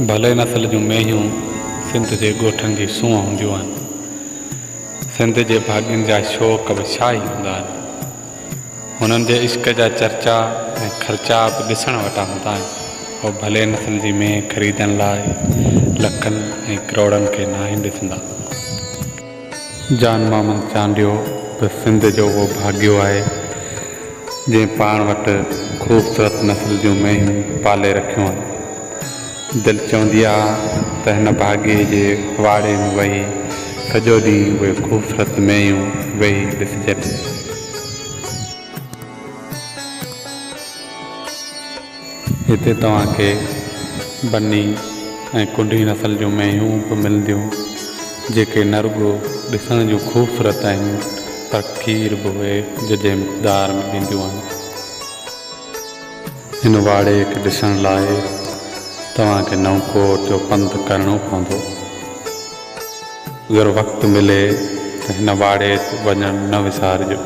भले नस्ल जूं मेंहियूं सिंध जे ॻोठनि जी सूंह हूंदियूं आहिनि। सिंध जे भाॻियुनि जा शौक़ बि छा ई हूंदा आहिनि। हुननि जे इश्क जा चर्चा ऐं ख़र्चा बि ॾिसण वटा हूंदा आहिनि। उहो भले नस्ल जी मेंहिं ख़रीदण लाइ लखनि ऐं करोड़नि खे नाहिन ॾिसंदा। जान मोहम्मद चांडियो बि सिंध जो उहो भाॻियो आहे जंहिं पाण वटि ख़ूबसूरत नस्ल जूं मेंहियूं पाले रखियूं आहिनि। दिलि चवंदी आहे त हिन भाॻे जे वाड़े में वेही सॼो ॾींहुं उहे ख़ूबसूरत मेंहियूं वेही ॾिसजनि। हिते तव्हांखे बनी ऐं कुंडी नस्ल जूं मेंहियूं बि मिलंदियूं जेके न रुॻो ॾिसण जूं ख़ूबसूरत आहिनि पर खीर बि उहे जजे मक़दार में ॾींदियूं आहिनि। हिन वाड़े खे ॾिसण लाइ तव्हांखे नवकोट जो पंधु करिणो पवंदो। अगरि वक़्तु मिले त हिन वाड़े ते वञणु न विसारिजो।